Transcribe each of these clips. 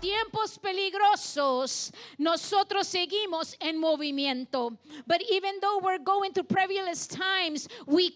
Tiempos peligrosos, nosotros seguimos en movimiento. But even though we're going through perilous times, we're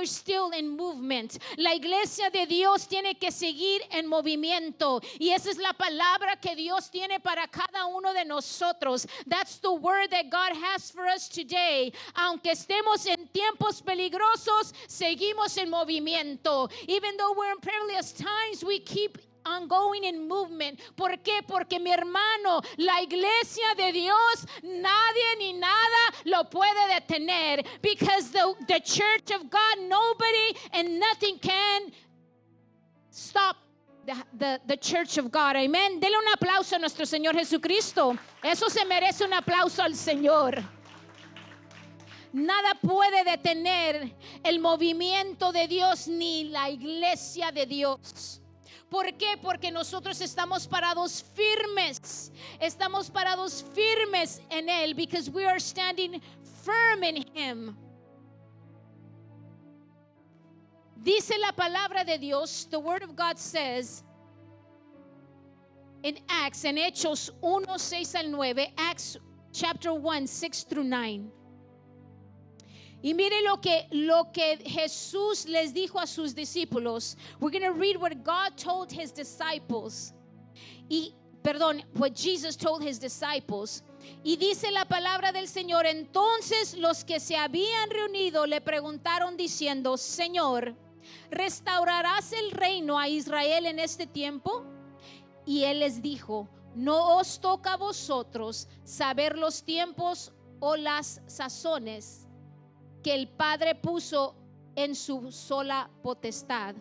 still in movement. La iglesia de Dios tiene que seguir en movimiento. Y esa es la palabra que Dios tiene para cada uno de nosotros. That's the word that God has for us today. Aunque estemos en tiempos peligrosos, seguimos en movimiento. Even though we're in perilous times, we keep ongoing in movement. ¿Por qué? Porque mi hermano, la iglesia de Dios, nadie ni nada lo puede detener. Because the church of God, nobody and nothing can stop the church of God. Amen. Dele un aplauso a nuestro Señor Jesucristo. Eso se merece un aplauso al Señor. Nada puede detener el movimiento de Dios ni la iglesia de Dios. ¿Por qué? Porque nosotros estamos parados firmes. Estamos parados firmes en Él. Because we are standing firm in Him. Dice la palabra de Dios, the word of God says in Acts, en Hechos 1, 6 al 9, Acts chapter 1, 6 through 9. Y mire lo que Jesús les dijo a sus discípulos. We're going to read what God told his disciples. What Jesus told his disciples. Y dice la palabra del Señor: entonces los que se habían reunido le preguntaron diciendo: Señor, ¿restaurarás el reino a Israel en este tiempo? Y él les dijo: no os toca a vosotros saber los tiempos o las sazones que el Padre puso en su sola potestad,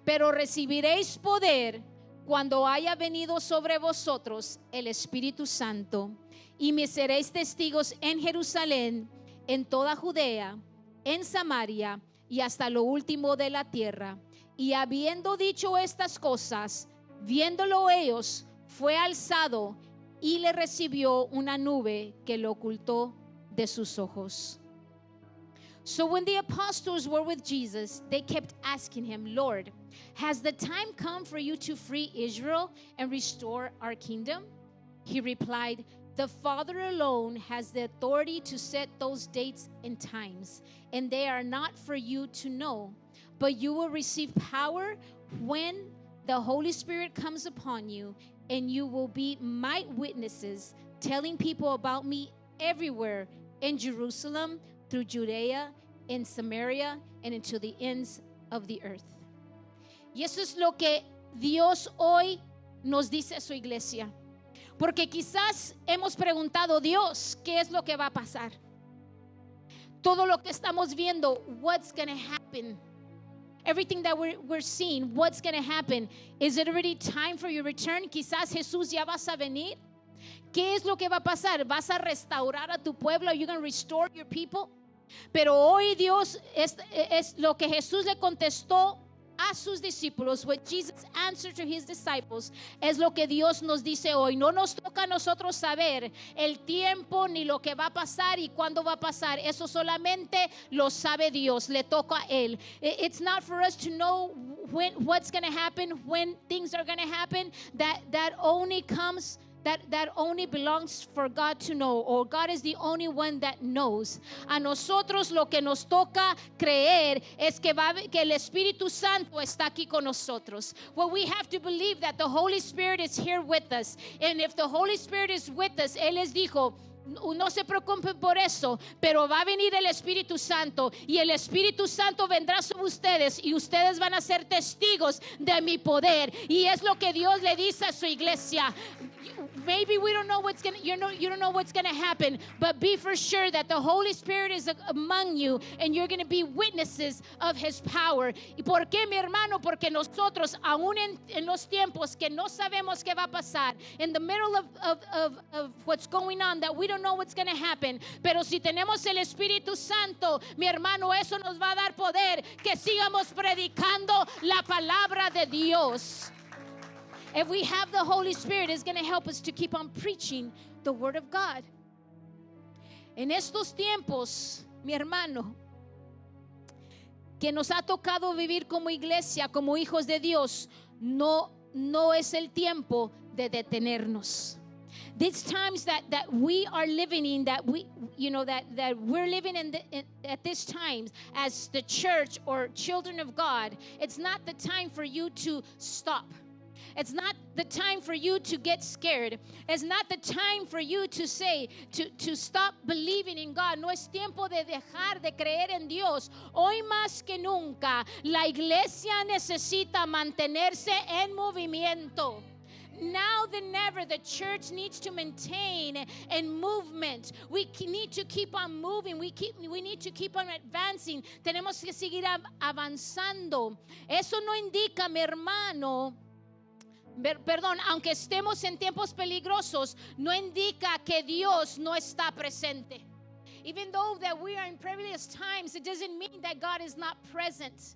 pero recibiréis poder cuando haya venido sobre vosotros el Espíritu Santo, y me seréis testigos en Jerusalén, en toda Judea, en Samaria y hasta lo último de la tierra. Y habiendo dicho estas cosas, viéndolo ellos, fue alzado y le recibió una nube que lo ocultó de sus ojos. So when the apostles were with Jesus, they kept asking him, Lord, has the time come for you to free Israel and restore our kingdom? He replied, the Father alone has the authority to set those dates and times, and they are not for you to know. But you will receive power when the Holy Spirit comes upon you, and you will be my witnesses, telling people about me everywhere in Jerusalem, through Judea, in Samaria, and into the ends of the earth. Y eso es lo que Dios hoy nos dice a su iglesia. Porque quizás hemos preguntado, Dios, ¿qué es lo que va a pasar? Todo lo que estamos viendo, what's going to happen? Everything that we're seeing, what's going to happen? Is it already time for your return? Quizás Jesús ya vas a venir. ¿Qué es lo que va a pasar? ¿Vas a restaurar a tu pueblo? Are you going to restore your people? Pero hoy Dios es lo que Jesús le contestó a sus discípulos. What Jesus answered to his disciples es lo que Dios nos dice hoy. No nos toca a nosotros saber el tiempo ni lo que va a pasar y cuándo va a pasar. Eso solamente lo sabe Dios. Le toca a Él. It's not for us to know what's going to happen, when things are going to happen. That only comes. That only belongs for God to know, or God is the only one that knows. A nosotros lo que nos toca creer es que el Espíritu Santo está aquí con nosotros. Well, we have to believe that the Holy Spirit is here with us. And if the Holy Spirit is with us, Él les dijo, no se preocupen por eso, pero va a venir el Espíritu Santo, y el Espíritu Santo vendrá sobre ustedes y ustedes van a ser testigos de mi poder. Y es lo que Dios le dice a su iglesia. maybe we don't know what's gonna, you don't know what's gonna happen, but be for sure that the Holy Spirit is among you, and you're gonna be witnesses of His power. ¿Y por qué, mi hermano? Porque nosotros, aún en los tiempos que no sabemos qué va a pasar, in the middle of what's going on, that we don't know what's gonna happen, pero si tenemos el Espíritu Santo, mi hermano, eso nos va a dar poder que sigamos predicando la palabra de Dios. If we have the Holy Spirit, it's going to help us to keep on preaching the Word of God. En estos tiempos, mi hermano, que nos ha tocado vivir como iglesia, como hijos de Dios, no es el tiempo de detenernos. These times that we are living in, that we, that we're living at this times as the church or children of God, it's not the time for you to stop. It's not the time for you to get scared. It's not the time for you to say, to stop believing in God. No es tiempo de dejar de creer en Dios. Hoy más que nunca, la iglesia necesita mantenerse en movimiento. Now than ever, the church needs to maintain in movement. We need to keep on moving. We need to keep on advancing. Tenemos que seguir avanzando. Eso no indica, mi hermano, perdón, aunque estemos en tiempos peligrosos, no indica que Dios no está presente. Even though that we are in perilous times, it doesn't mean that God is not present.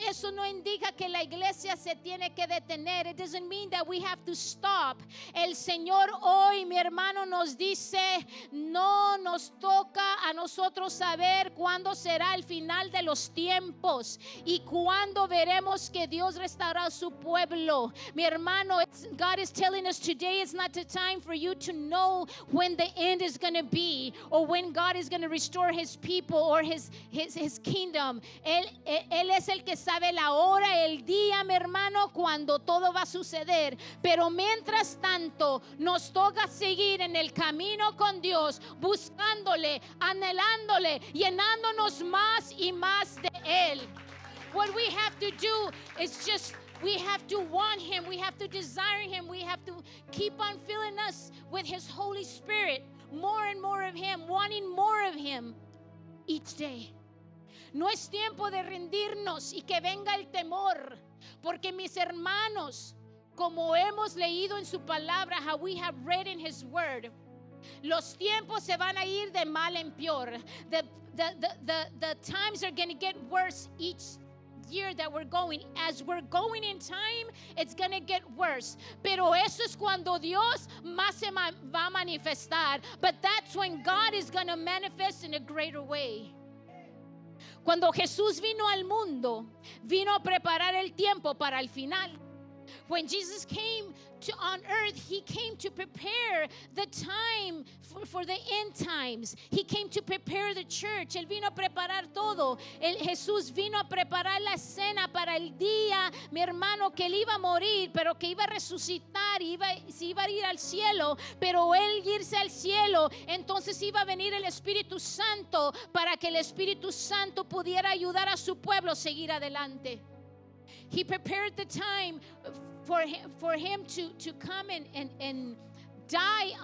Eso no indica que la iglesia se tiene que detener. It doesn't mean that we have to stop. El Señor hoy, mi hermano, nos dice, no nos toca a nosotros saber cuándo será el final de los tiempos y cuándo veremos que Dios restaurará su pueblo. Mi hermano, God is telling us today it's not the time for you to know when the end is going to be or when God is going to restore His people or His kingdom. Él es el que sabe la hora, el día, mi hermano, cuando todo va a suceder. Pero mientras tanto, nos toca seguir en el camino con Dios, buscándole, anhelándole, llenándonos más y más de Él. What we have to do is just, we have to want Him, we have to desire Him, we have to keep on filling us with His Holy Spirit, more and more of Him, wanting more of Him each day. No es tiempo de rendirnos y que venga el temor, porque mis hermanos, como hemos leído en su palabra, how we have read in His word, los tiempos se van a ir de mal en peor. The times are going to get worse each year that we're going. As we're going in time, it's going to get worse. Pero eso es cuando Dios más se va a manifestar. But that's when God is going to manifest in a greater way. Cuando Jesús vino al mundo, vino a preparar el tiempo para el final. When Jesus came on earth, He came to prepare the time for the end times. He came to prepare the church. Él vino a preparar todo. Jesús vino a preparar la escena para el día, mi hermano, que Él iba a morir, pero que iba a resucitar, se iba a ir al cielo. Pero Él irse al cielo, entonces iba a venir el Espíritu Santo para que el Espíritu Santo pudiera ayudar a su pueblo a seguir adelante. He prepared the time for him to come and die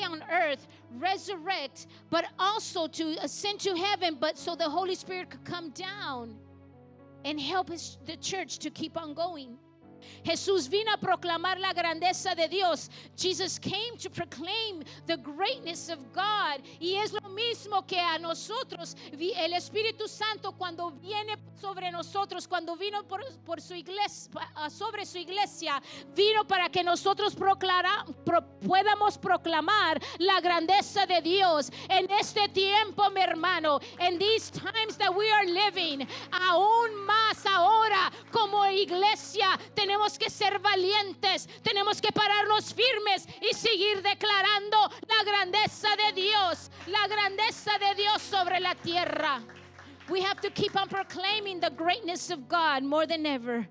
on earth, resurrect, but also to ascend to heaven, but so the Holy Spirit could come down and help the church to keep on going. Jesús vino a proclamar la grandeza de Dios. Jesus came to proclaim the greatness of God. Y es lo mismo que a nosotros, el Espíritu Santo cuando viene sobre nosotros, cuando vino por su iglesia, sobre su iglesia, vino para que nosotros podamos proclamar la grandeza de Dios. En este tiempo, mi hermano, in these times that we are living, aún más ahora como iglesia, tenemos que ser valientes, tenemos que pararnos firmes y seguir declarando la grandeza de Dios sobre la tierra. We have to keep on proclaiming the greatness of God more than ever.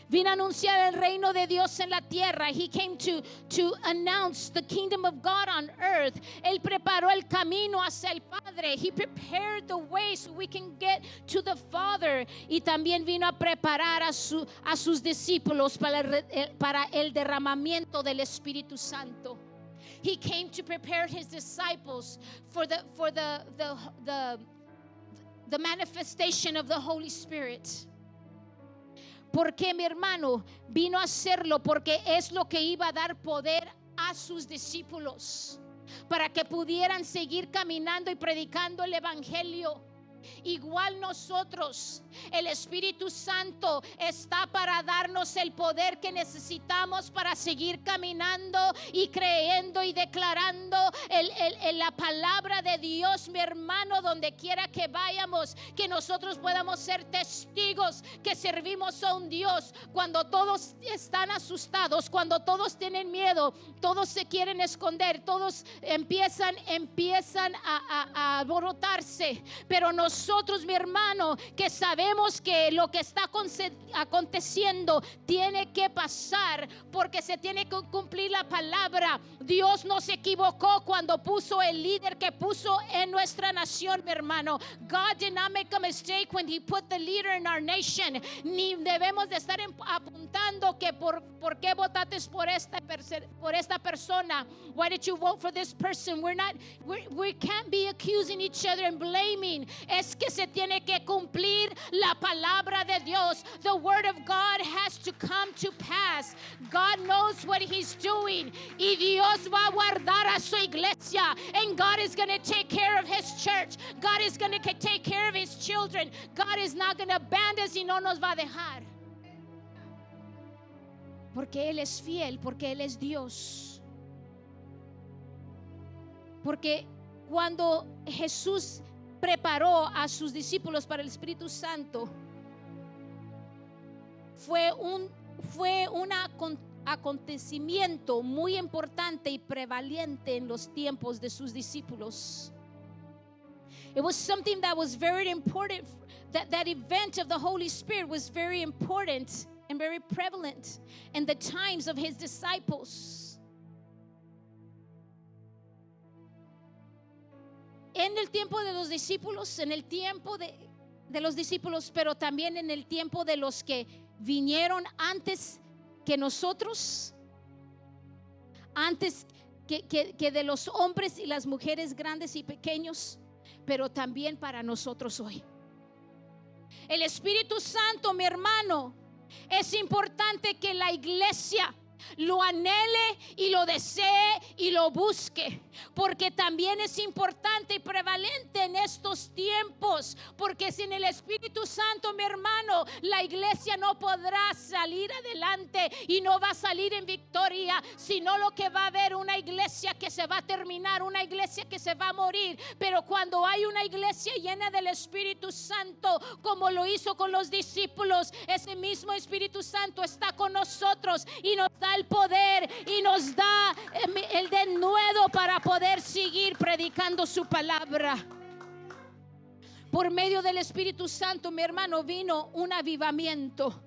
Vino a anunciar el reino de Dios en la tierra. He came to announce the kingdom of God on earth. Él preparó el camino hacia el Padre. He prepared the way so we can get to the Father. Y también vino a preparar a sus discípulos para el derramamiento del Espíritu Santo. He came to prepare his disciples for the manifestation of the Holy Spirit. Porque mi hermano vino a hacerlo porque es lo que iba a dar poder a sus discípulos para que pudieran seguir caminando y predicando el evangelio. Igual nosotros, el Espíritu Santo está para darnos el poder que necesitamos para seguir caminando y creyendo y declarando la palabra de Dios, mi hermano, donde quiera que vayamos, que nosotros podamos ser testigos que servimos a un Dios. Cuando todos están asustados, cuando todos tienen miedo, todos se quieren esconder, todos empiezan a alborotarse, pero nosotros, mi hermano, que sabemos que lo que está aconteciendo tiene que pasar porque se tiene que cumplir la palabra. Dios no se equivocó cuando puso el líder que puso en nuestra nación, mi hermano. God did not make a mistake when he put the leader in our nation. Ni debemos de estar apuntando que por qué votaste por esta persona. Why did you vote for this person? We can't be accusing each other and blaming. Es que se tiene que cumplir la palabra de Dios. The word of God has to come to pass. God knows what he's doing. Y Dios va a guardar a su iglesia. And God is going to take care of his church. God is going to take care of his children. God is not going to abandon us y no nos va a dejar. Porque Él es fiel, porque Él es Dios. Porque cuando Jesús preparó a sus discípulos para el Espíritu Santo, fue un acontecimiento muy importante y prevalente en los tiempos de sus discípulos. It was something that was very important. That event of the Holy Spirit was very important and very prevalent in the times of his disciples. En el tiempo de los discípulos, en el tiempo de los discípulos, pero también en el tiempo de los que vinieron antes que nosotros, antes que de los hombres y las mujeres grandes y pequeños, pero también para nosotros hoy. El Espíritu Santo, mi hermano, es importante que la iglesia lo anhele y lo desee y lo busque, porque también es importante y prevalente en estos tiempos, porque sin el Espíritu Santo, mi hermano, la iglesia no podrá salir adelante y no va a salir en victoria, sino lo que va a haber una iglesia que se va a terminar, una iglesia que se va a morir. Pero cuando hay una iglesia llena del Espíritu Santo, como lo hizo con los discípulos, ese mismo Espíritu Santo está con nosotros y nos da el poder y nos da el denuedo para poder seguir predicando su palabra. Por medio del Espíritu Santo, mi hermano, vino un avivamiento,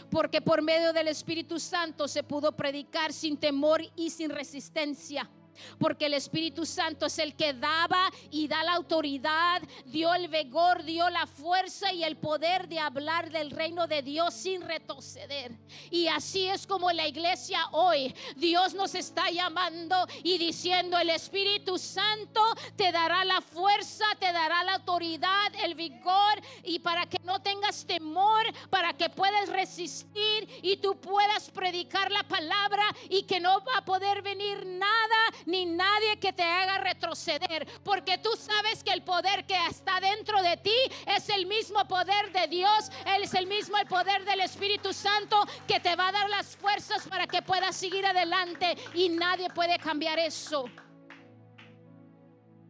porque por medio del Espíritu Santo se pudo predicar sin temor y sin resistencia. Porque el Espíritu Santo es el que daba y da la autoridad, dio el vigor, dio la fuerza y el poder de hablar del reino de Dios sin retroceder. Y así es como la iglesia hoy, Dios nos está llamando y diciendo: el Espíritu Santo te dará la fuerza, te dará la autoridad, el vigor, y para que no tengas temor, para que puedas resistir y tú puedas predicar la palabra, y que no va a poder venir nada ni nadie que te haga retroceder, porque tú sabes que el poder que está dentro de ti es el mismo poder de Dios. Él es el mismo el poder del Espíritu Santo que te va a dar las fuerzas para que puedas seguir adelante, y nadie puede cambiar eso.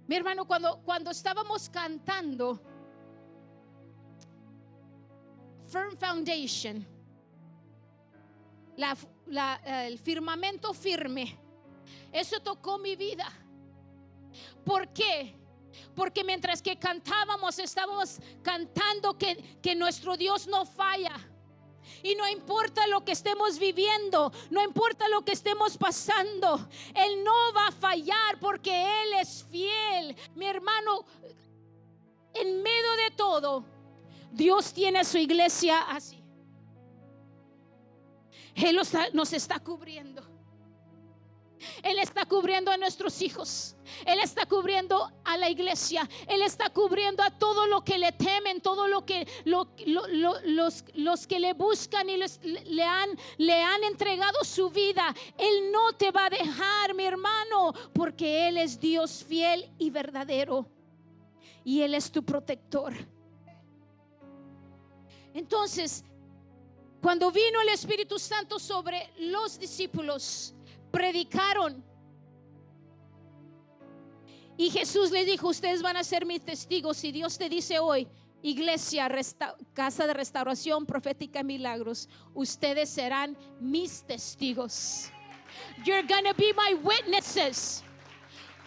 Mi hermano, cuando estábamos cantando Firm Foundation, el firmamento firme, eso tocó mi vida. ¿Por qué? Porque mientras que cantábamos, estábamos cantando que nuestro Dios no falla, Y no importa lo que estemos viviendo, no importa lo que estemos pasando, Él no va a fallar porque Él es fiel. Mi hermano, en medio de todo, Dios tiene a su iglesia así. Él nos está cubriendo. Él está cubriendo a nuestros hijos. Él está cubriendo a la iglesia. Él está cubriendo a todo lo que le temen, todo lo que los que le buscan y le han entregado su vida. Él no te va a dejar, mi hermano, porque Él es Dios fiel y verdadero. Y Él es tu protector. Entonces, cuando vino el Espíritu Santo sobre los discípulos, predicaron. Y Jesús les dijo: ustedes van a ser mis testigos. Y Dios te dice hoy, iglesia, casa de restauración profética y milagros, ustedes serán mis testigos. You're gonna be my witnesses.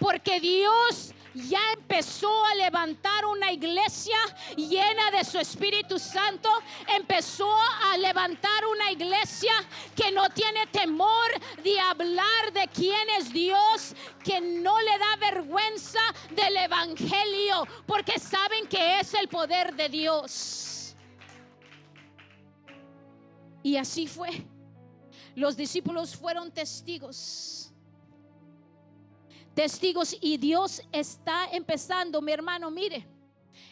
Porque Dios ya empezó a levantar una iglesia llena de su Espíritu Santo. Empezó a levantar una iglesia que no tiene temor de hablar de quién es Dios, que no le da vergüenza del evangelio, porque saben que es el poder de Dios. Y así fue. Los discípulos fueron testigos. Y Dios está empezando, mi hermano, mire,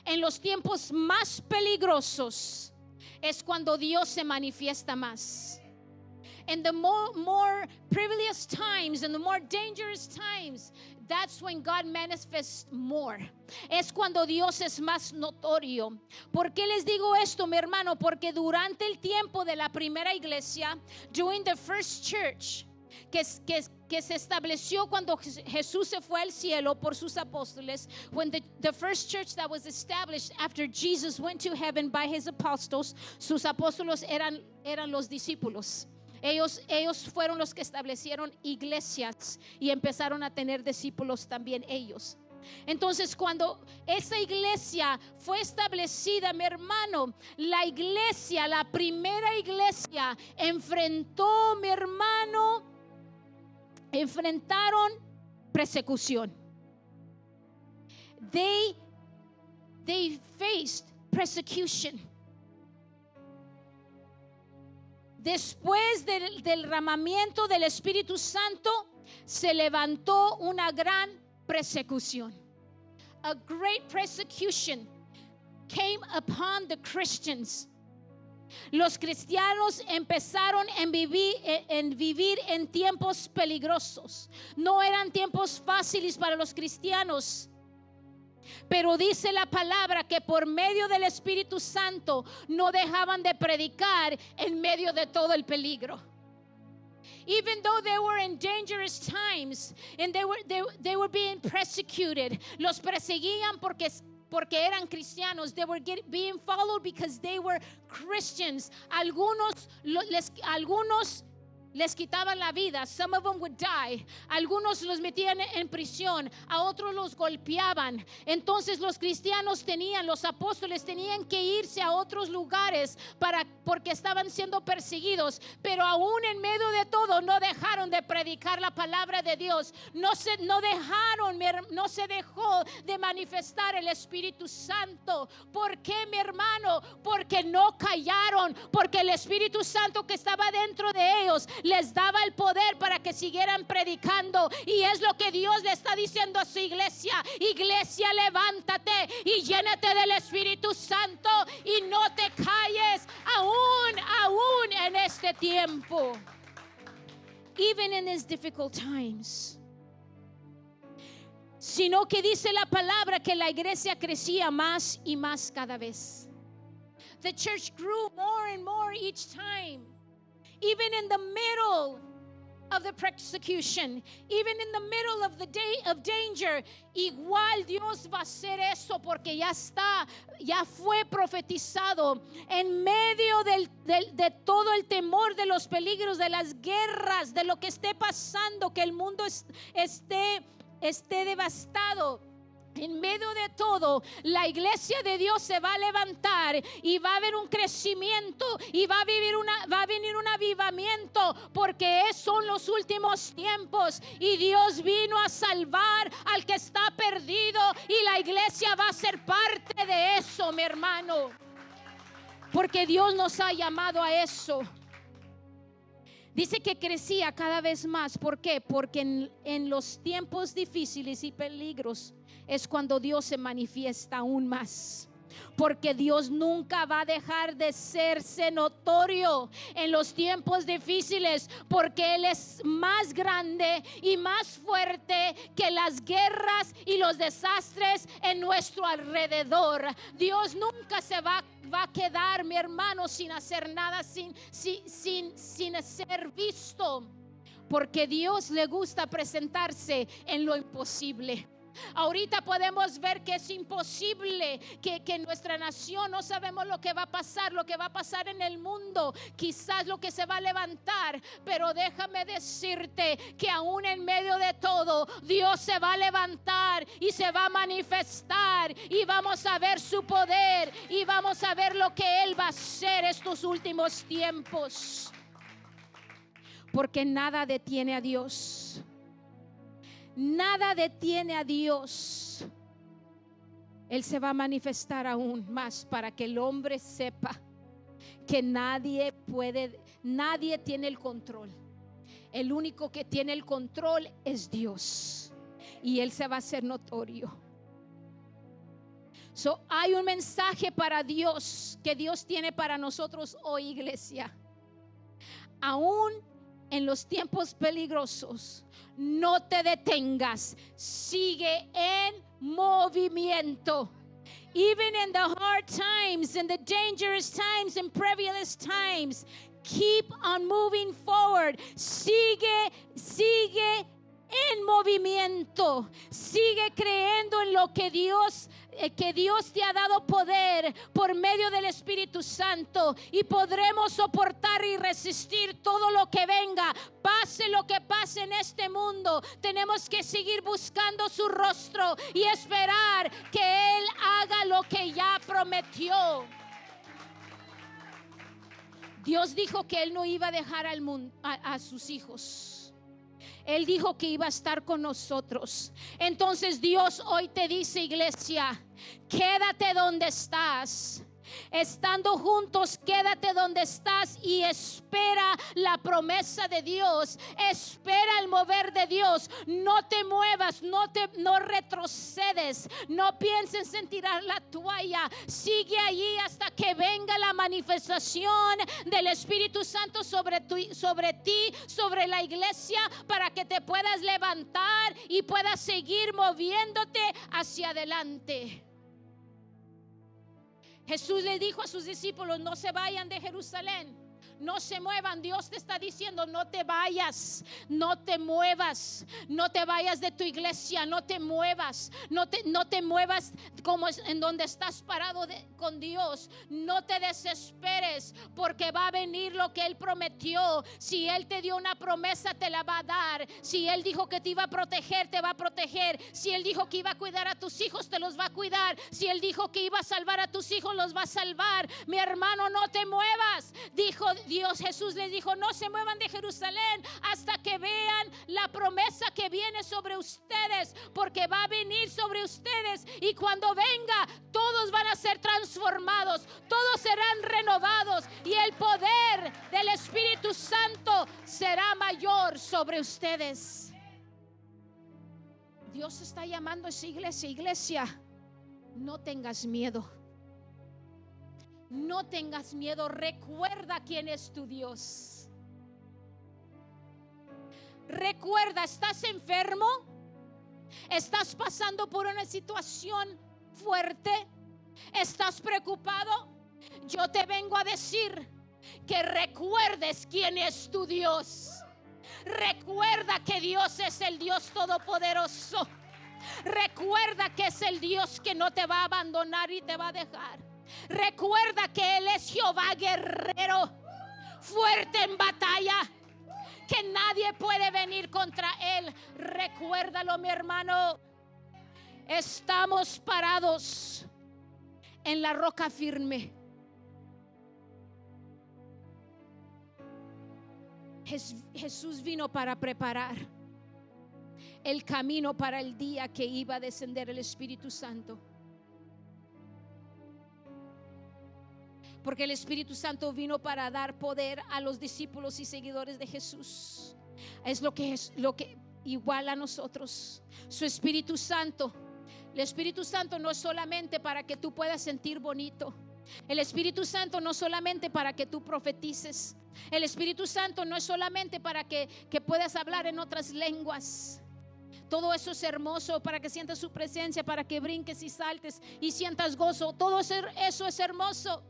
en los tiempos más peligrosos es cuando Dios se manifiesta más. In the more perilous times and the more dangerous times, that's when God manifests more. Es cuando Dios es más notorio. ¿Por qué les digo esto, mi hermano? Porque durante el tiempo de la primera iglesia, during the first church, que se estableció cuando Jesús se fue al cielo por sus apóstoles, when the first church that was established after Jesus went to heaven by his apostles, sus apóstolos eran los discípulos. Ellos fueron los que establecieron iglesias y empezaron a tener discípulos también ellos. Entonces, cuando esa iglesia fue establecida, mi hermano, la primera iglesia enfrentó, mi hermano, enfrentaron persecución. They faced persecution. Después del derramamiento del Espíritu Santo, se levantó una gran persecución. A great persecution came upon the Christians. Los cristianos empezaron en vivir en tiempos peligrosos. No eran tiempos fáciles para los cristianos. Pero dice la palabra que por medio del Espíritu Santo no dejaban de predicar en medio de todo el peligro. Even though they were in dangerous times and they were being persecuted, los perseguían porque eran cristianos. They were being followed because they were Christians. Algunos les quitaban la vida. Some of them would die. Algunos los metían en prisión, a otros los golpeaban. Entonces los apóstoles tenían que irse a otros lugares porque estaban siendo perseguidos. Pero aún en medio de todo no dejaron de predicar la palabra de Dios. No se dejó de manifestar el Espíritu Santo. ¿Por qué, mi hermano? Porque no callaron, porque el Espíritu Santo que estaba dentro de ellos les daba el poder para que siguieran predicando. Y es lo que Dios le está diciendo a su iglesia: iglesia, levántate y llénate del Espíritu Santo y no te calles aún en este tiempo. Even in these difficult times. Sino que dice la palabra que la iglesia crecía más y más cada vez. The church grew more and more each time. Even in the middle of the persecution, even in the middle of the day of danger, igual Dios va a hacer eso, porque ya fue profetizado. En medio de todo el temor, de los peligros, de las guerras, de lo que esté pasando, que el mundo esté devastado, En medio de todo, la iglesia de Dios se va a levantar y va a haber un crecimiento y va a venir un avivamiento, porque son los últimos tiempos y Dios vino a salvar al que está perdido, y la iglesia va a ser parte de eso, mi hermano, porque Dios nos ha llamado a eso. Dice que crecía cada vez más. ¿Por qué? Porque en los tiempos difíciles y peligros es cuando Dios se manifiesta aún más. Porque Dios nunca va a dejar de serse notorio en los tiempos difíciles, porque Él es más grande y más fuerte que las guerras y los desastres en nuestro alrededor. Dios nunca se va a quedar, mi hermano, sin hacer nada, sin ser visto, porque Dios le gusta presentarse en lo imposible. Ahorita podemos ver que es imposible, que en nuestra nación no sabemos lo que va a pasar en el mundo, quizás lo que se va a levantar, pero déjame decirte que aún en medio de todo, Dios se va a levantar y se va a manifestar, y vamos a ver su poder, y vamos a ver lo que Él va a hacer estos últimos tiempos, porque nada detiene a Dios. Nada detiene a Dios. Él se va a manifestar aún más para que el hombre sepa que nadie tiene el control. El único que tiene el control es Dios, y Él se va a hacer notorio. Hay un mensaje para Dios que Dios tiene para nosotros hoy, iglesia. Aún en los tiempos peligrosos, no te detengas, sigue en movimiento. Even in the hard times, in the dangerous times, in perilous times, keep on moving forward. Sigue en movimiento. Sigue creyendo en lo que Dios te ha dado poder por medio del Espíritu Santo, y podremos soportar y resistir todo lo que venga, pase lo que pase en este mundo. Tenemos que seguir buscando su rostro y esperar que Él haga lo que ya prometió. Dios dijo que Él no iba a dejar al mundo, a sus hijos. Él dijo que iba a estar con nosotros. Entonces Dios hoy te dice, iglesia, quédate donde estás. Estando juntos, quédate donde estás y espera la promesa de Dios. Espera el mover de Dios. No te muevas, no retrocedes. No pienses en tirar la toalla. Sigue allí hasta que venga la manifestación del Espíritu Santo sobre ti, sobre la iglesia, para que te puedas levantar y puedas seguir moviéndote hacia adelante. Jesús le dijo a sus discípulos: no se vayan de Jerusalén, no se muevan. Dios te está diciendo: no te vayas, no te muevas, no te vayas de tu iglesia, no te muevas, no te muevas como en donde estás parado con Dios. No te desesperes, porque va a venir lo que Él prometió. Si Él te dio una promesa, te la va a dar. Si Él dijo que te iba a proteger, te va a proteger. Si Él dijo que iba a cuidar a tus hijos, te los va a cuidar. Si Él dijo que iba a salvar a tus hijos, los va a salvar. Mi hermano, no te muevas. Dijo Dios, Jesús les dijo: no se muevan de Jerusalén hasta que vean la promesa que viene sobre ustedes, porque va a venir sobre ustedes, y cuando venga, todos van a ser transformados, todos serán renovados, y el poder del Espíritu Santo será mayor sobre ustedes. Dios está llamando a esa iglesia, no tengas miedo. No tengas miedo, recuerda quién es tu Dios. Recuerda, ¿estás enfermo? ¿Estás pasando por una situación fuerte? ¿Estás preocupado? Yo te vengo a decir que recuerdes quién es tu Dios. Recuerda que Dios es el Dios todopoderoso. Recuerda que es el Dios que no te va a abandonar y te va a dejar. Recuerda que Él es Jehová guerrero, fuerte en batalla, que nadie puede venir contra Él. Recuérdalo, mi hermano. estamos parados en la roca firme. Jesús vino para preparar el camino para el día que iba a descender el Espíritu Santo. Porque el Espíritu Santo vino para dar poder a los discípulos y seguidores de Jesús. Es lo que igual a nosotros. Su Espíritu Santo. El Espíritu Santo no es solamente para que tú puedas sentir bonito. El Espíritu Santo no solamente para que tú profetices. El Espíritu Santo no es solamente para que puedas hablar en otras lenguas. Todo eso es hermoso, para que sientas su presencia, para que brinques y saltes y sientas gozo. Todo eso es hermoso.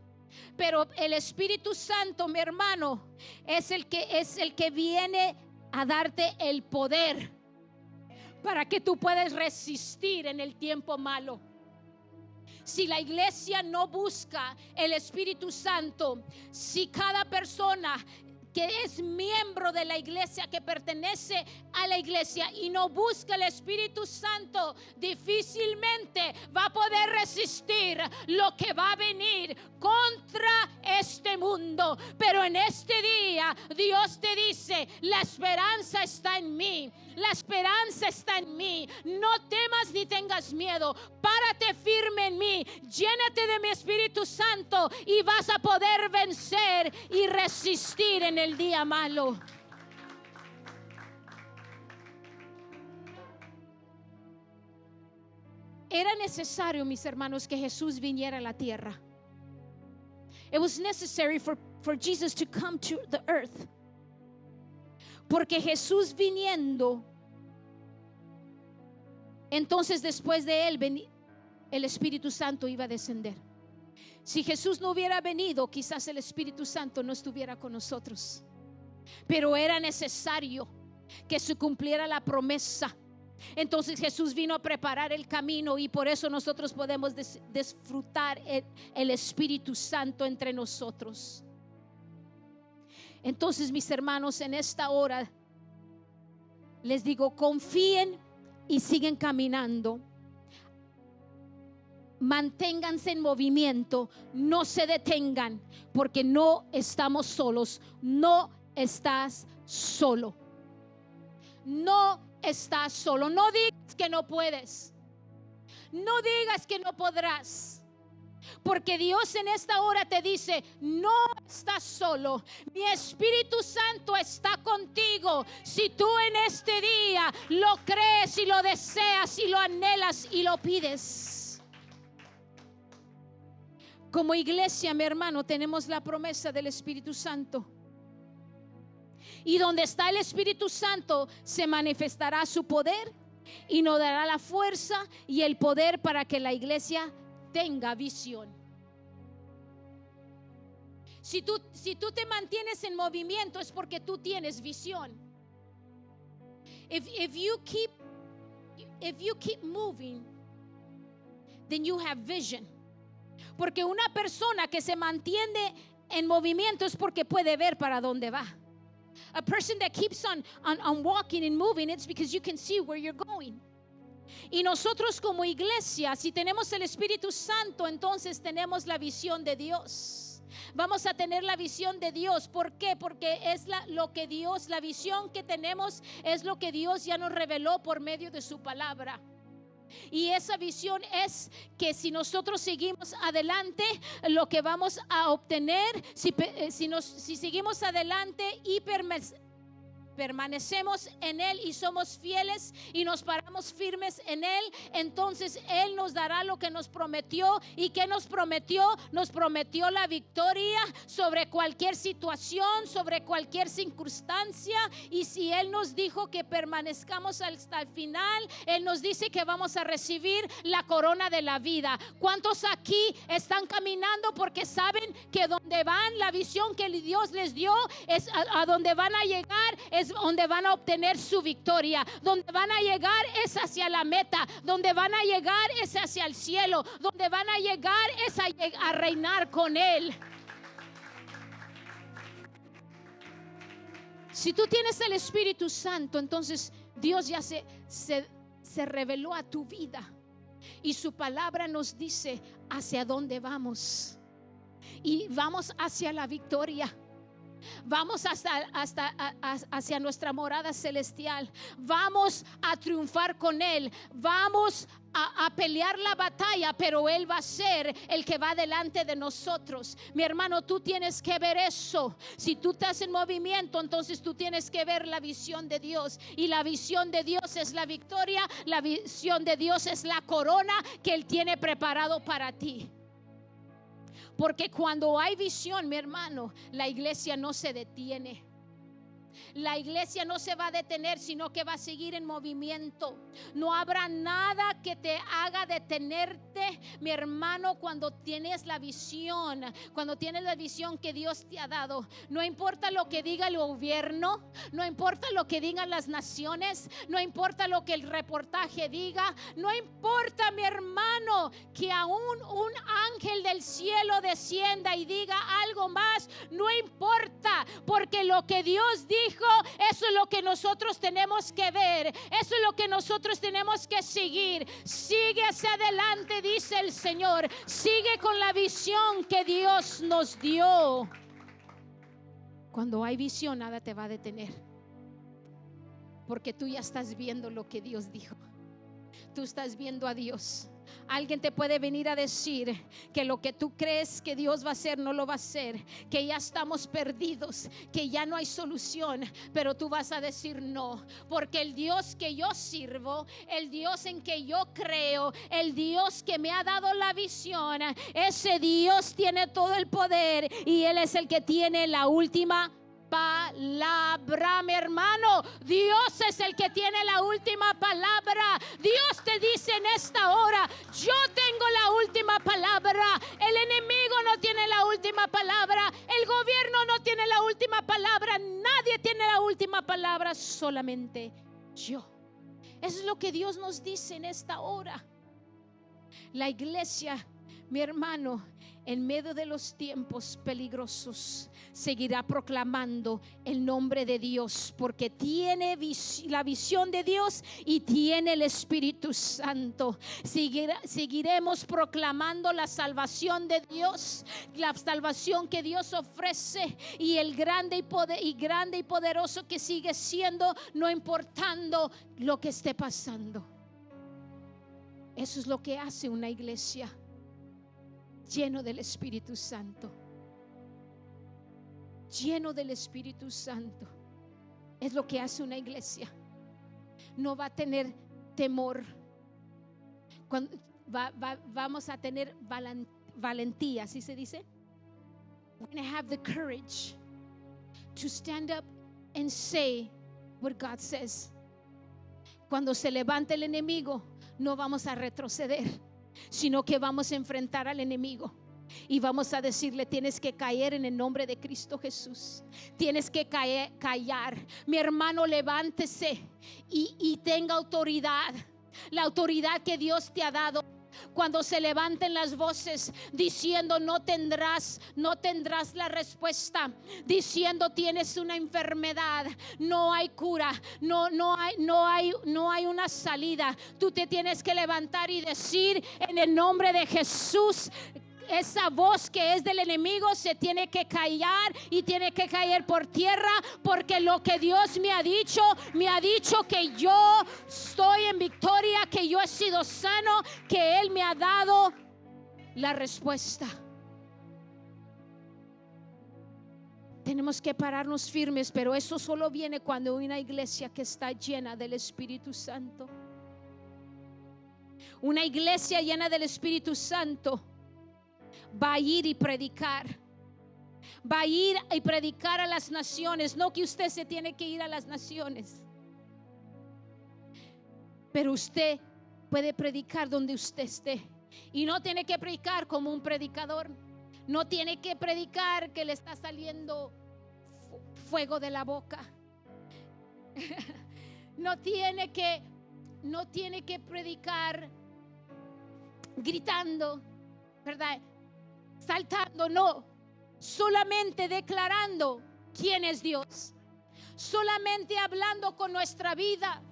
Pero el Espíritu Santo, mi hermano, es el que viene a darte el poder para que tú puedas resistir en el tiempo malo. Si la iglesia no busca el Espíritu Santo, si cada persona que es miembro de la iglesia, que pertenece a la iglesia y no busca el Espíritu Santo, difícilmente va a poder resistir lo que va a venir contra este mundo. Pero en este día Dios te dice: la esperanza está en mí. La esperanza está en mí. No temas ni tengas miedo. Párate firme en mí. Llénate de mi Espíritu Santo y vas a poder vencer y resistir en el día malo. Era necesario, mis hermanos, que Jesús viniera a la tierra. It was necessary for Jesus to come to the earth. Porque Jesús viniendo, entonces después de él el Espíritu Santo iba a descender. Si Jesús no hubiera venido, quizás el Espíritu Santo no estuviera con nosotros. Pero era necesario que se cumpliera la promesa. Entonces Jesús vino a preparar el camino, y por eso nosotros podemos disfrutar el Espíritu Santo entre nosotros. Entonces, mis hermanos, en esta hora les digo: confíen y siguen caminando. Manténganse en movimiento, no se detengan, porque no estamos solos. No estás solo. No estás solo. No digas que no puedes. No digas que no podrás. Porque Dios en esta hora te dice: no estás solo. Mi Espíritu Santo está contigo. Si tú en este día lo crees y lo deseas y lo anhelas y lo pides. Como iglesia, mi hermano, tenemos la promesa del Espíritu Santo. Y donde está el Espíritu Santo se manifestará su poder y nos dará la fuerza y el poder para que la iglesia tenga visión. Si tú te mantienes en movimiento, es porque tú tienes visión. If you keep moving, then you have vision. Porque una persona que se mantiene en movimiento es porque puede ver para dónde va. A person that keeps on walking and moving, it's because you can see where you're going. Y nosotros como iglesia, si tenemos el Espíritu Santo, entonces tenemos la visión de Dios. Vamos a tener la visión de Dios. ¿Por qué? Porque es la visión que tenemos es lo que Dios ya nos reveló por medio de su palabra. Y esa visión es que si nosotros seguimos adelante, lo que vamos a obtener, si seguimos adelante y permanecemos en Él y somos fieles y nos paramos firmes en Él, entonces Él nos dará lo que nos prometió. ¿Y qué nos prometió? Nos prometió la victoria sobre cualquier situación, sobre cualquier circunstancia. Y si Él nos dijo que permanezcamos hasta el final, Él nos dice que vamos a recibir la corona de la vida. ¿Cuántos aquí están caminando porque saben que donde van, la visión que Dios les dio es a donde van a llegar, es donde van a obtener su victoria? Donde van a llegar es hacia la meta. Donde van a llegar es hacia el cielo. Donde van a llegar es a reinar con Él. Si tú tienes el Espíritu Santo, entonces Dios ya se reveló a tu vida. Y su palabra nos dice hacia dónde vamos. Y vamos hacia la victoria. Vamos hacia nuestra morada celestial. Vamos a triunfar con Él. Vamos a pelear la batalla, pero Él va a ser el que va delante de nosotros. Mi hermano, tú tienes que ver eso. Si tú estás en movimiento, entonces tú tienes que ver la visión de Dios. Y la visión de Dios es la victoria. La visión de Dios es la corona que Él tiene preparado para ti. Porque cuando hay visión, mi hermano, la iglesia no se detiene. La iglesia no se va a detener, sino que va a seguir en movimiento. No habrá nada que te haga detenerte, mi hermano, cuando tienes la visión. Cuando tienes la visión que Dios te ha dado. No importa lo que diga el gobierno, no importa lo que digan las naciones, no importa lo que el reportaje diga, no importa, mi hermano, que aún un ángel del cielo descienda y diga algo más. No importa, porque lo que Dios dijo, eso es lo que nosotros tenemos que ver. Eso es lo que nosotros tenemos que seguir. Sigue hacia adelante, dice el Señor. Sigue con la visión que Dios nos dio. Cuando hay visión, nada te va a detener, porque tú ya estás viendo lo que Dios dijo. Tú estás viendo a Dios. Alguien te puede venir a decir que lo que tú crees que Dios va a hacer no lo va a hacer, que ya estamos perdidos, que ya no hay solución, pero tú vas a decir no, porque el Dios que yo sirvo, el Dios en que yo creo, el Dios que me ha dado la visión, ese Dios tiene todo el poder y Él es el que tiene la última palabra, mi hermano. Dios es el que tiene la última palabra. Dios te dice en esta hora: yo tengo la última palabra. El enemigo no tiene la última palabra. El gobierno no tiene la última palabra. Nadie tiene la última palabra, solamente yo. Eso es lo que Dios nos dice en esta hora. La iglesia, mi hermano, en medio de los tiempos peligrosos, seguirá proclamando el nombre de Dios, porque tiene la visión de Dios y tiene el Espíritu Santo. Seguiremos proclamando la salvación de Dios, la salvación que Dios ofrece, y el grande y poderoso que sigue siendo, no importando lo que esté pasando. Eso es lo que hace una iglesia lleno del Espíritu Santo. Lleno del Espíritu Santo es lo que hace una iglesia. No va a tener temor. Vamos a tener valentía, ¿sí se dice? We're going to have the courage to stand up and say what God says. Cuando se levante el enemigo, no vamos a retroceder, sino que vamos a enfrentar al enemigo y vamos a decirle: tienes que caer en el nombre de Cristo Jesús. Tienes que callar. Mi hermano, levántese y tenga autoridad, la autoridad que Dios te ha dado. Cuando se levanten las voces diciendo no tendrás la respuesta, diciendo tienes una enfermedad, no hay cura, no hay una salida, tú te tienes que levantar y decir: en el nombre de Jesús, esa voz que es del enemigo se tiene que callar y tiene que caer por tierra, porque lo que Dios me ha dicho que yo estoy en victoria, que yo he sido sano, que Él me ha dado la respuesta. Tenemos que pararnos firmes, pero eso solo viene cuando hay una iglesia que está llena del Espíritu Santo. Una iglesia llena del Espíritu Santo va a ir y predicar. Va a ir y predicar a las naciones. No que usted se tiene que ir a las naciones, pero usted puede predicar donde usted esté. Y no tiene que predicar como un predicador. No tiene que predicar que le está saliendo fuego de la boca. No tiene que predicar gritando, ¿verdad? Saltando, no. Solamente declarando quién es Dios. Solamente hablando con nuestra vida.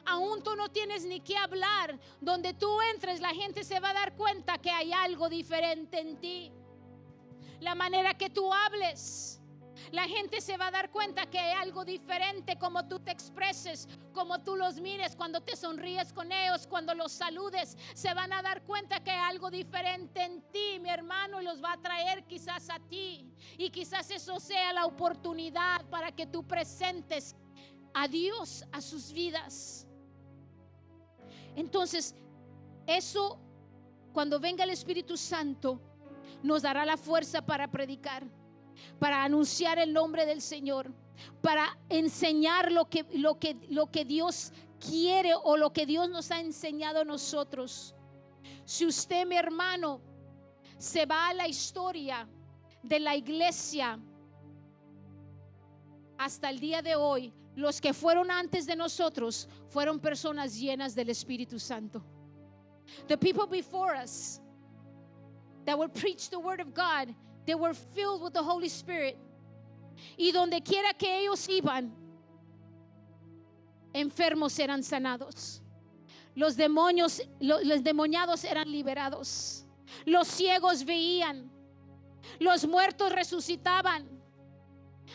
Aún tú no tienes ni que hablar. Donde tú entres, la gente se va a dar cuenta que hay algo diferente en ti. La manera que tú hables, la gente se va a dar cuenta que hay algo diferente, como tú te expreses, como tú los mires, cuando te sonríes con ellos, cuando los saludes, se van a dar cuenta que hay algo diferente en ti, mi hermano, y los va a traer quizás a ti. Y quizás eso sea la oportunidad para que tú presentes a Dios a sus vidas. Entonces, eso, cuando venga el Espíritu Santo, nos dará la fuerza para predicar, para anunciar el nombre del Señor, para enseñar lo que Dios quiere o lo que Dios nos ha enseñado a nosotros. Si usted, mi hermano, se va a la historia de la iglesia hasta el día de hoy, los que fueron antes de nosotros fueron personas llenas del Espíritu Santo. The people before us that would preach the word of God, they were filled with the Holy Spirit. Y donde quiera que ellos iban, enfermos eran sanados, los demoniados eran liberados, los ciegos veían, los muertos resucitaban,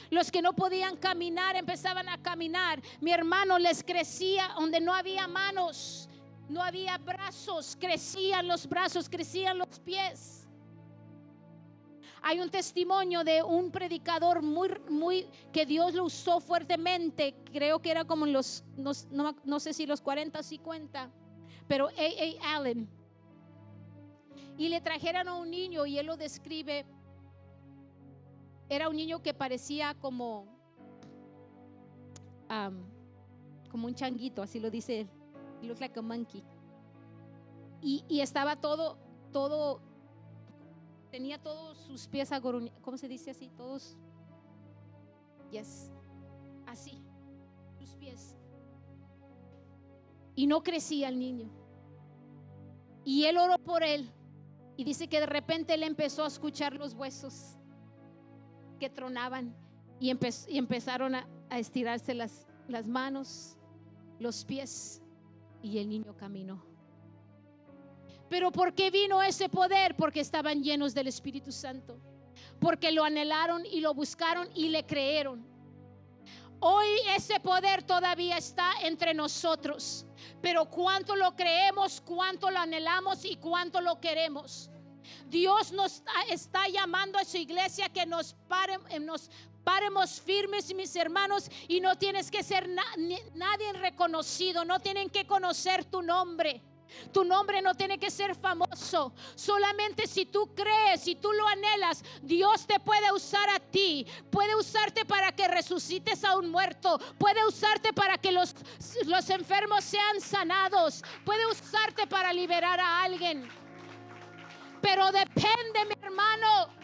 los que no podían caminar empezaban a caminar. Mi hermano, les crecía donde no había manos, no había brazos, crecían los brazos, crecían los pies. Hay un testimonio de un predicador muy que Dios lo usó fuertemente. Creo que era como en los, no sé si los 40 o 50, pero A.A. Allen. Y le trajeron a un niño y él lo describe. Era un niño que parecía como un changuito, así lo dice él. He looked like a monkey. Y estaba todo, tenía todos sus pies agoruniados. ¿Cómo se dice así? Todos. Yes. Así. Sus pies. Y no crecía el niño. Y él oró por él. Y dice que de repente él empezó a escuchar los huesos que tronaban. Y empezaron a estirarse las manos, los pies. Y el niño caminó. Pero ¿por qué vino ese poder? Porque estaban llenos del Espíritu Santo, porque lo anhelaron y lo buscaron y le creyeron. Hoy ese poder todavía está entre nosotros, pero cuánto lo creemos, cuánto lo anhelamos y cuánto lo queremos. Dios nos está llamando a su iglesia que nos paremos firmes, mis hermanos, y no tienes que ser nadie reconocido, no tienen que conocer tu nombre. Tu nombre no tiene que ser famoso. Solamente si tú crees, si tú lo anhelas, Dios te puede usar a ti. Puede usarte para que resucites a un muerto. Puede usarte para que los enfermos sean sanados. Puede usarte para liberar a alguien. Pero depende, mi hermano,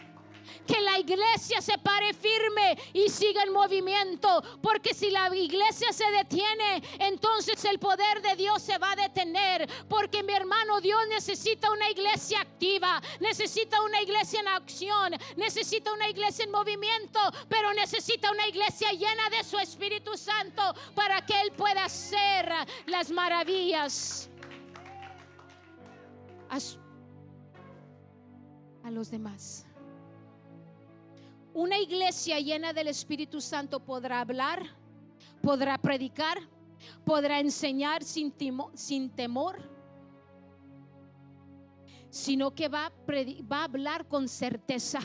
que la iglesia se pare firme y siga en movimiento, porque si la iglesia se detiene, entonces el poder de Dios se va a detener. Porque, mi hermano, Dios necesita una iglesia activa, necesita una iglesia en acción, necesita una iglesia en movimiento, pero necesita una iglesia llena de su Espíritu Santo para que Él pueda hacer las maravillas a los demás. Una iglesia llena del Espíritu Santo podrá hablar, podrá predicar, podrá enseñar sin temor, sino que va a hablar con certeza.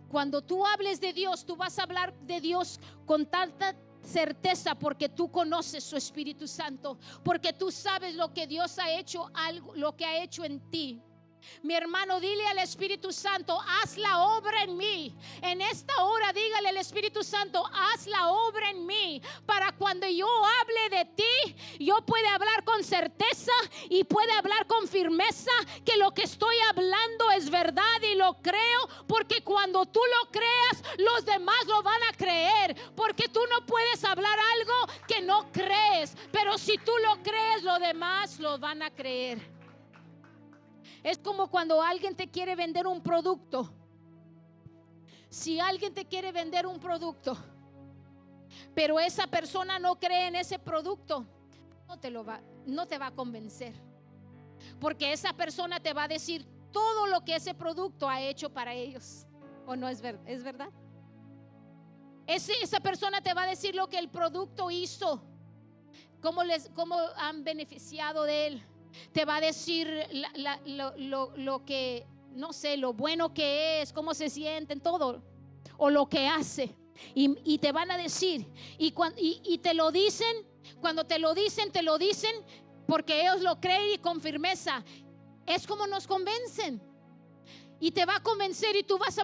Cuando tú hables de Dios, tú vas a hablar de Dios con tanta certeza, porque tú conoces su Espíritu Santo, porque tú sabes lo que Dios ha hecho, lo que ha hecho en ti. Mi hermano, dile al Espíritu Santo: haz la obra en mí. En esta hora dígale al Espíritu Santo: haz la obra en mí, para cuando yo hable de ti, yo pueda hablar con certeza y pueda hablar con firmeza que lo que estoy hablando es verdad, y lo creo, porque cuando tú lo creas, los demás lo van a creer, porque tú no puedes hablar algo que no crees, pero si tú lo crees, los demás lo van a creer. Es como cuando alguien te quiere vender un producto. Si alguien te quiere vender un producto, pero esa persona no cree en ese producto, no te va a convencer, porque esa persona te va a decir todo lo que ese producto ha hecho para ellos. ¿O no es verdad? ¿Es verdad? Esa persona te va a decir lo que el producto hizo, cómo han beneficiado de él. Te va a decir lo que, no sé, lo bueno que es, cómo se sienten, todo, o lo que hace. Y te van a decir, y te lo dicen. Cuando te lo dicen porque ellos lo creen y con firmeza. Es como nos convencen, y te va a convencer, y tú vas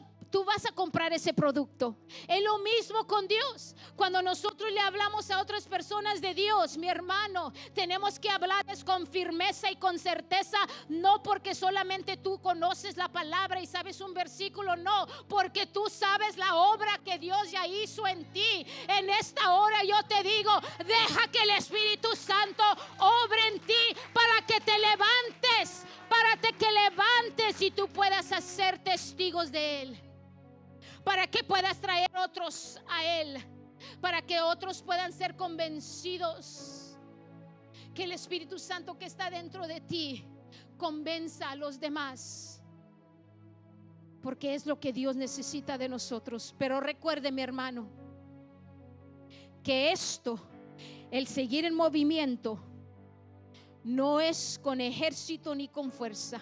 a comprar ese producto. Es lo mismo con Dios. Cuando nosotros le hablamos a otras personas de Dios, mi hermano, tenemos que hablarles con firmeza y con certeza, no porque solamente tú conoces la palabra y sabes un versículo, no, porque tú sabes la obra que Dios ya hizo en ti. En esta hora yo te digo, deja que el Espíritu Santo obre en ti para que te levantes, y tú puedas hacer testigos de Él, para que puedas traer otros a Él, para que otros puedan ser convencidos, que el Espíritu Santo que está dentro de ti convenza a los demás, porque es lo que Dios necesita de nosotros. Pero recuerde, mi hermano, que el seguir en movimiento, no es con ejército ni con fuerza,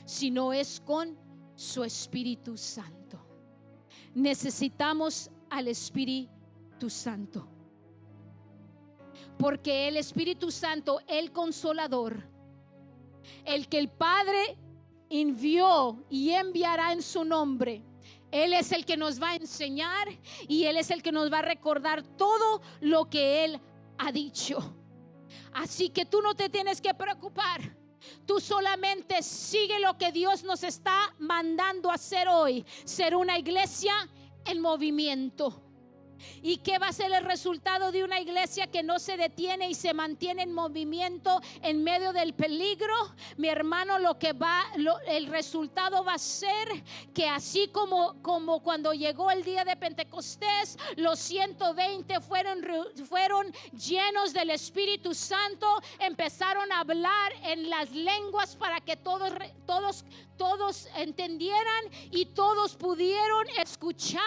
sino es con su Espíritu Santo. Necesitamos al Espíritu Santo, porque el Espíritu Santo, el Consolador, el que el Padre envió y enviará en su nombre, Él es el que nos va a enseñar, y Él es el que nos va a recordar todo lo que Él ha dicho. Así que tú no te tienes que preocupar. Tú solamente sigue lo que Dios nos está mandando a hacer hoy: ser una iglesia en movimiento. ¿Y qué va a ser el resultado de una iglesia que no se detiene y se mantiene en movimiento en medio del peligro? Mi hermano, el resultado va a ser que así como cuando llegó el día de Pentecostés, los 120 fueron llenos del Espíritu Santo, empezaron a hablar en las lenguas para que todos entendieran y todos pudieron escuchar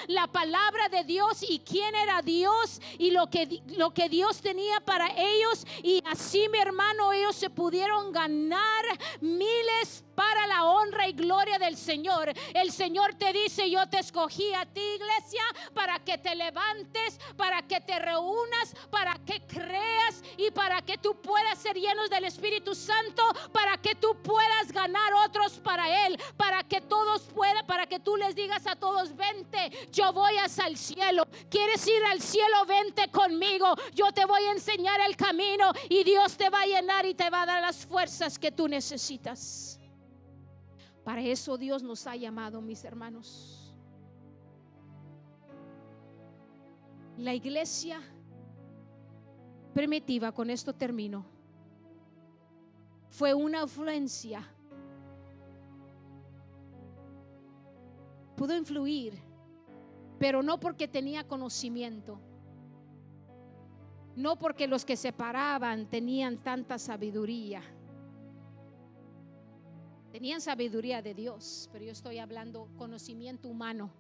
la palabra de Dios y quién era Dios y lo que Dios tenía para ellos. Y así, mi hermano, ellos se pudieron ganar miles para la honra y gloria del Señor. El Señor te dice: yo te escogí a ti, iglesia, para que te levantes, para que te reúnas, para que creas y para que tú puedas ser llenos del Espíritu Santo, para que tú puedas ganar otros para Él, para que tú les digas a todos: vente, yo voy hacia el cielo. ¿Quieres ir al cielo? Vente conmigo, yo te voy a enseñar el camino, y Dios te va a llenar y te va a dar las fuerzas que tú necesitas. Para eso Dios nos ha llamado, mis hermanos. La iglesia primitiva, con esto termino, fue una influencia. Pudo influir, pero no porque tenía conocimiento, no porque los que se paraban tenían tanta sabiduría. Tenían sabiduría de Dios, pero yo estoy hablando conocimiento humano.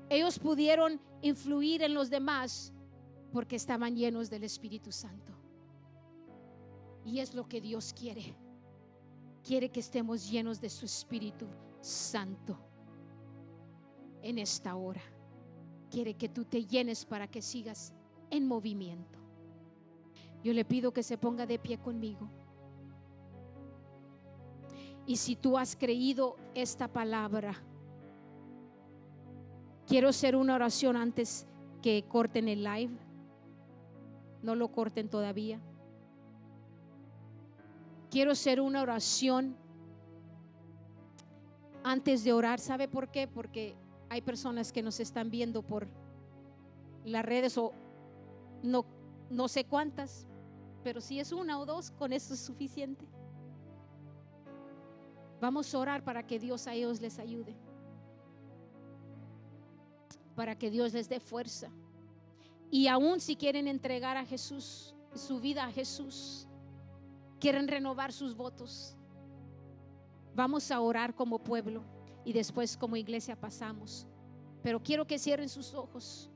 Ellos pudieron influir en los demás porque estaban llenos del Espíritu Santo. Y es lo que Dios quiere. Quiere que estemos llenos de su Espíritu Santo en esta hora. Quiere que tú te llenes para que sigas en movimiento. Yo le pido que se ponga de pie conmigo. Y si tú has creído esta palabra, quiero hacer una oración antes que corten el live. No lo corten todavía. Quiero hacer una oración antes de orar. ¿Sabe por qué? Porque hay personas que nos están viendo por las redes, o no sé cuántas, pero si es una o dos, con eso es suficiente. Vamos a orar para que Dios a ellos les ayude, para que Dios les dé fuerza Y aún si quieren entregar a Jesús, su vida a Jesús, quieren renovar sus votos, vamos a orar como pueblo y después como iglesia pasamos. Pero quiero que cierren sus ojos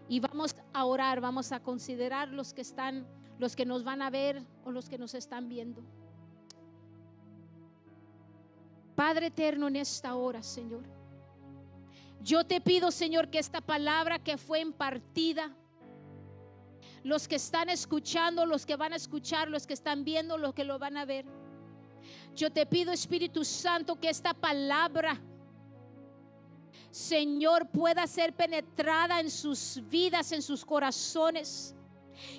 y vamos a orar, vamos a considerar los que nos van a ver o los que nos están viendo. Padre eterno, en esta hora, Señor, yo te pido, Señor, que esta palabra que fue impartida, los que están escuchando, los que van a escuchar, los que están viendo, los que lo van a ver, yo te pido, Espíritu Santo, que esta palabra, Señor, pueda ser penetrada en sus vidas, en sus corazones,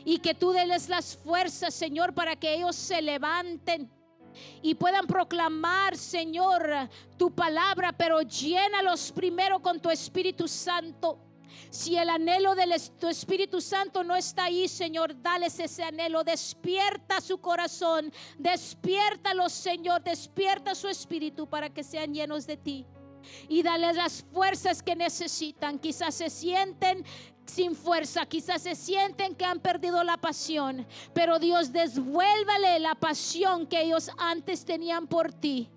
y que tú des las fuerzas, Señor, para que ellos se levanten y puedan proclamar, Señor, tu palabra, pero llénalos primero con tu Espíritu Santo. Si el anhelo de tu Espíritu Santo no está ahí, Señor, dales ese anhelo. Despierta su corazón, despiértalo, Señor, despierta su espíritu para que sean llenos de ti. Y dale las fuerzas que necesitan. Quizás se sienten sin fuerza, quizás se sienten que han perdido la pasión, pero Dios, devuélvale la pasión que ellos antes tenían por ti.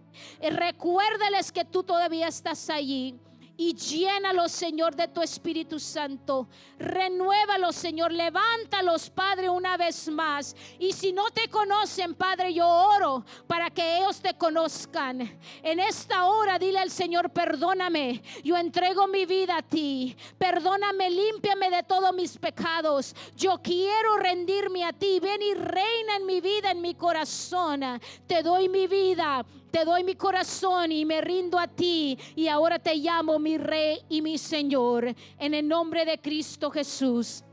Recuérdales que tú todavía estás allí. Y llénalos, Señor, de tu Espíritu Santo. Renuévalos, Señor. Levántalos, Padre, una vez más. Y si no te conocen, Padre, yo oro para que ellos te conozcan. En esta hora dile al Señor: perdóname, yo entrego mi vida a ti. Perdóname, límpiame de todos mis pecados. Yo quiero rendirme a ti. Ven y reina en mi vida, en mi corazón. Te doy mi vida, te doy mi corazón y me rindo a ti. Y ahora te llamo mi Rey y mi Señor, en el nombre de Cristo Jesús.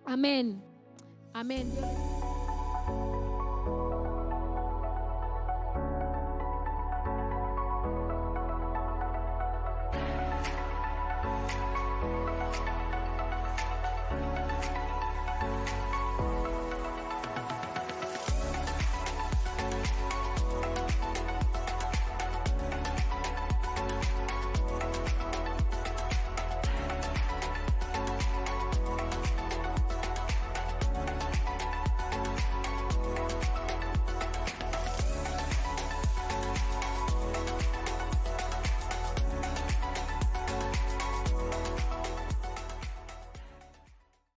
Amén. Amén.